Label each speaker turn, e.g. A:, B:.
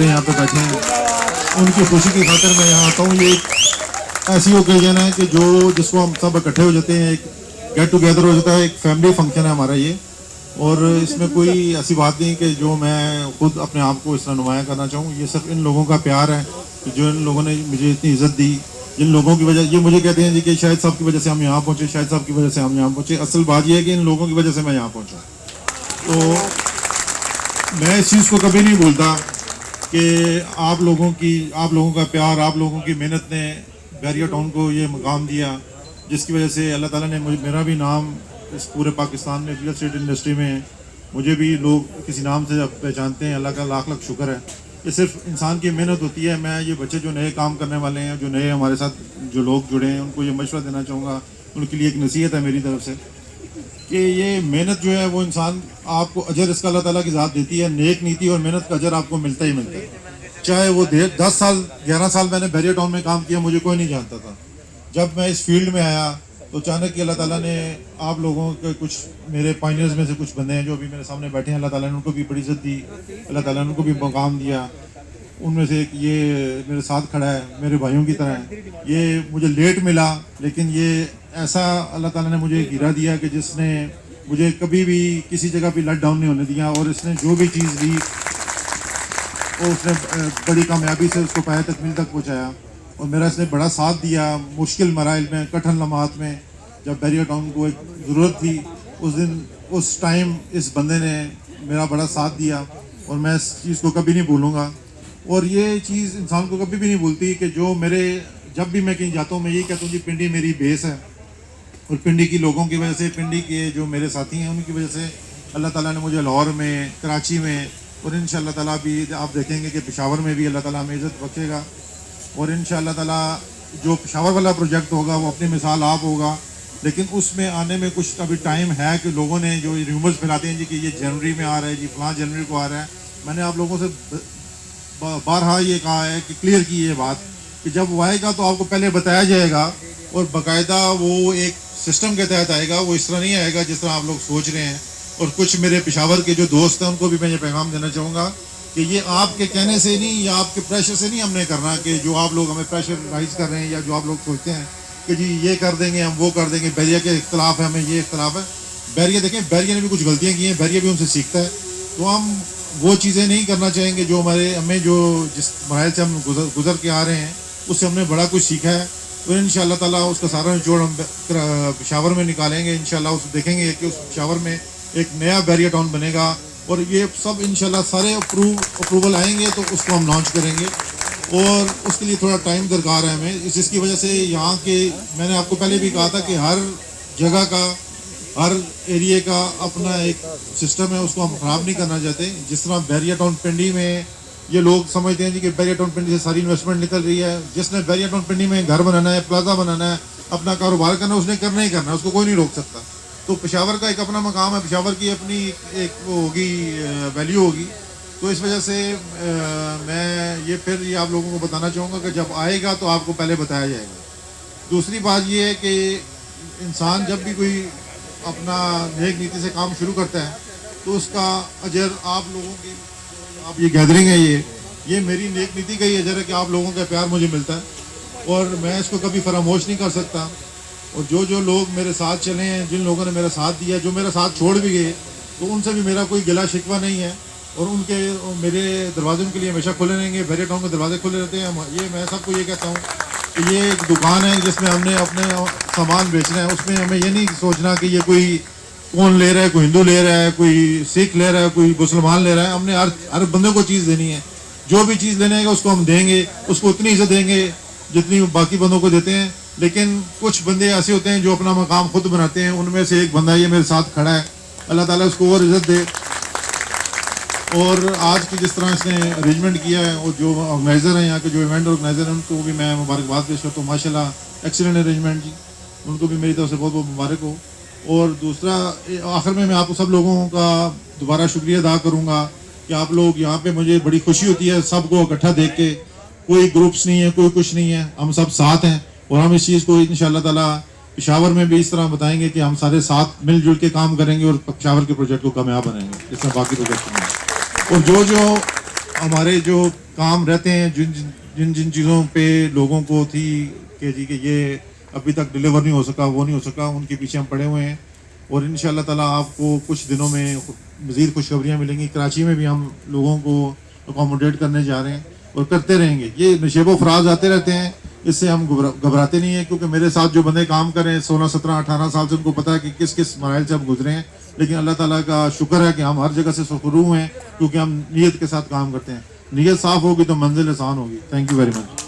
A: यहाँ पे बैठे हैं उनकी खुशी की खातिर मैं यहाँ आता हूँ। ये एक ऐसी ओकेजन है कि जिसको हम सब इकट्ठे हो जाते हैं, एक गेट टुगेदर हो जाता है, एक फैमिली फंक्शन है हमारा ये। और इसमें कोई ऐसी बात नहीं कि जो मैं खुद अपने आप को इस तरह नुमायाँ करना चाहूँ। ये सिर्फ इन लोगों का प्यार है कि जो इन लोगों ने मुझे इतनी इज्जत दी, जिन लोगों की वजह, ये मुझे कहते हैं जी कि शाहिद साहब की वजह से हम यहाँ पहुँचे, शाहिद साहब की वजह से हम यहाँ पहुँचे। असल बात यह है कि इन लोगों की वजह से मैं यहाँ पहुँचा। तो मैं इस चीज़ को कभी नहीं भूलता कि आप लोगों का प्यार, आप लोगों की मेहनत ने बैरिया टाउन को ये मकाम दिया, जिसकी वजह से अल्लाह ताला ने मेरा भी नाम इस पूरे पाकिस्तान में रियल एस्टेट इंडस्ट्री में मुझे भी लोग किसी नाम से पहचानते हैं। अल्लाह का लाख लाख शुक्र है। ये सिर्फ इंसान की मेहनत होती है। मैं ये बच्चे जो नए काम करने वाले हैं, जो नए हमारे साथ जो लोग जुड़े हैं, उनको ये मशवरा देना चाहूँगा, उनके लिए एक नसीहत है मेरी तरफ से कि ये मेहनत जो है वो इंसान आपको अजर इसका अल्लाह ताला की ज़ात देती है। नेक नीति और मेहनत का अजर आपको मिलता ही मिलता है। चाहे वो 10 साल 11 साल मैंने बैरिया टाउन में काम किया, मुझे कोई नहीं जानता था। जब मैं इस फील्ड में आया तो अचानक कि अल्लाह ताला ने आप लोगों के कुछ मेरे पाइनियर्स में से कुछ बंदे हैं जो अभी मेरे सामने बैठे हैं, अल्लाह ताला ने उनको भी बड़ी इज्जत दी, अल्लाह ताला ने उनको भी मकाम दिया। उनमें से एक ये मेरे साथ खड़ा है, मेरे भाइयों की तरह है। ये मुझे लेट मिला, लेकिन ये ऐसा अल्लाह ताला ने मुझे गिरा दिया कि जिसने मुझे कभी भी किसी जगह पे लेट डाउन नहीं होने दिया। और इसने जो भी चीज़ ली वो उसने बड़ी कामयाबी से उसको पाया तकमील तक पहुँचाया। और मेरा इसने बड़ा साथ दिया मुश्किल मराइल में, कठिन लम्हात में। जब बैरिया टाउन को एक ज़रूरत थी, उस दिन उस टाइम इस बंदे ने मेरा बड़ा साथ दिया और मैं इस चीज़ को कभी नहीं भूलूँगा। और ये चीज़ इंसान को कभी भी नहीं भूलती कि जो मेरे, जब भी मैं कहीं जाता हूँ मैं यही कहता हूँ कि पिंडी मेरी बेस है। और पिंडी की लोगों की वजह से, पिंडी के जो मेरे साथी हैं उनकी वजह से अल्लाह ताला ने मुझे लाहौर में, कराची में और इंशाअल्लाह ताला भी आप देखेंगे कि पेशावर में भी अल्लाह ताला हमें इज़्ज़त बख्शेगा। और इंशाअल्लाह ताला जो पेशावर वाला प्रोजेक्ट होगा वो अपनी मिसाल आप होगा, लेकिन उसमें आने में कुछ अभी टाइम है कि लोगों ने जो र्यूमर्स फैलाते हैं जी कि ये जनवरी में आ रहा है, जी फलां जनवरी को आ रहा है। मैंने आप लोगों से बारहा ये कहा है कि क्लियर की ये बात कि जब वो आएगा तो आपको पहले बताया जाएगा और बाकायदा वो एक सिस्टम के तहत आएगा। वो इस तरह नहीं आएगा जिस तरह आप लोग सोच रहे हैं। और कुछ मेरे पेशावर के जो दोस्त हैं उनको भी मैं ये पैगाम देना चाहूँगा कि ये आपके कहने से नहीं या आपके प्रेशर से नहीं हमने करना कि जो आप लोग हमें प्रेशर राइज कर रहे हैं या जो आप लोग सोचते हैं कि जी ये कर देंगे, हम वो कर देंगे, बैरिया के इख्तलाफ है, हमें ये इख्तलाफ है। बैरिया देखें, बैरिया ने भी कुछ गलतियाँ की हैं, बैरिया भी उनसे सीखता है। तो हम वो चीज़ें नहीं करना चाहेंगे जो हमें जो जिस मराइल से हम गुजर के आ रहे हैं उससे हमने बड़ा कुछ सीखा है। तो इंशाअल्लाह ताला उसका सारा निचोड़ हम पेशावर में निकालेंगे। इंशाअल्लाह उस देखेंगे कि उस पेशावर में एक नया बैरिया टाउन बनेगा और ये सब इंशाअल्लाह सारे अप्रूवल आएंगे तो उसको हम लॉन्च करेंगे। और उसके लिए थोड़ा टाइम दरकार है हमें, जिसकी वजह से यहाँ के, मैंने आपको पहले भी कहा था कि हर जगह का, हर एरिया का अपना एक सिस्टम है, उसको हम ख़राब नहीं करना चाहते। जिस तरह बैरिया टाउन पिंडी में ये लोग समझते हैं जी कि बैरिया टाउन पिंडी से सारी इन्वेस्टमेंट निकल रही है। जिसने बैरिया टाउन पिंडी में घर बनाना है, प्लाजा बनाना है, अपना कारोबार करना है, उसने करना ही करना है, उसको कोई नहीं रोक सकता। तो पेशावर का एक अपना मकाम है, पेशावर की अपनी एक वो होगी, वैल्यू होगी। तो इस वजह से मैं ये फिर ये आप लोगों को बताना चाहूँगा कि जब आएगा तो आपको पहले बताया जाएगा। दूसरी बात ये है कि इंसान जब भी कोई अपना नेक नीति से काम शुरू करता है तो उसका अजर आप लोगों की, आप ये गैदरिंग है, ये मेरी नेक नीति का ही अजर है कि आप लोगों का प्यार मुझे मिलता है और मैं इसको कभी फरामोश नहीं कर सकता। और जो लोग मेरे साथ चले हैं, जिन लोगों ने मेरा साथ दिया, जो मेरा साथ छोड़ भी गए, तो उनसे भी मेरा कोई गिला शिकवा नहीं है और मेरे दरवाजे उनके लिए हमेशा खुले रहेंगे। बैरिया टाउन के दरवाजे खुले रहते हैं। ये मैं सबको ये कहता हूँ कि ये एक दुकान है जिसमें हमने अपने सामान बेचना है। उसमें हमें ये नहीं सोचना कि ये कोई कौन ले रहा है, कोई हिंदू ले रहा है, कोई सिख ले रहा है, कोई मुसलमान ले रहा है। हमने हर बंदे को चीज़ देनी है। जो भी चीज़ लेने आएगा उसको हम देंगे, उसको उतनी इज्जत देंगे जितनी बाकी बंदों को देते हैं। लेकिन कुछ बंदे ऐसे होते हैं जो अपना मकाम खुद बनाते हैं। उनमें से एक बंदा ये मेरे साथ खड़ा है, अल्लाह ताला उसको और इज़्ज़त दे। और आज की जिस तरह इसने अरेंजमेंट किया है और जो ऑर्गेनाइज़र हैं, यहाँ के जो इवेंट ऑर्गेनाइज़र हैं, उनको भी मैं मुबारकबाद पेश करता हूँ। माशाल्लाह एक्सीलेंट अरेंजमेंट जी, उनको भी मेरी तरफ से बहुत बहुत मुबारक हो। और दूसरा, आखिर में मैं आपको सब लोगों का दोबारा शुक्रिया अदा करूँगा कि आप लोग यहाँ पे, मुझे बड़ी खुशी होती है सबको इकट्ठा देख के। कोई ग्रुप्स नहीं है, कोई कुछ नहीं है, हम सब साथ हैं। और हम इस चीज़ को इंशाअल्लाह ताला पेशावर में भी इस तरह बताएंगे कि हम सारे साथ मिलजुल के काम करेंगे और पेशावर के प्रोजेक्ट को कामयाब बनाएंगे, इसमें बाकी प्रोजेक्ट नहीं है। और जो हमारे जो کام رہتے ہیں جن جن چیزوں پہ لوگوں کو تھی کہ جی کہ یہ ابھی تک ڈلیور نہیں ہو سکا، وہ نہیں ہو سکا، ان کے پیچھے ہم پڑے ہوئے ہیں. اور ان شاء اللہ تعالیٰ آپ کو کچھ دنوں میں مزید خوشخبریاں ملیں گی. کراچی میں بھی ہم لوگوں کو اکوموڈیٹ کرنے جا رہے ہیں اور کرتے رہیں گے. یہ نشیب و فراز آتے رہتے ہیں، اس سے ہم گھبراتے نہیں ہیں، کیونکہ میرے ساتھ جو بندے کام کر رہے ہیں 16 17 18 سال سے، ان کو پتہ ہے کہ کس کس مراحل سے ہم گزرے ہیں. لیکن اللہ تعالیٰ کا شکر ہے کہ ہم ہر جگہ سے سرخرو ہیں، کیونکہ ہم نیت کے ساتھ کام کرتے ہیں. نیت صاف ہوگی تو منزل آسان ہوگی. Thank you very much.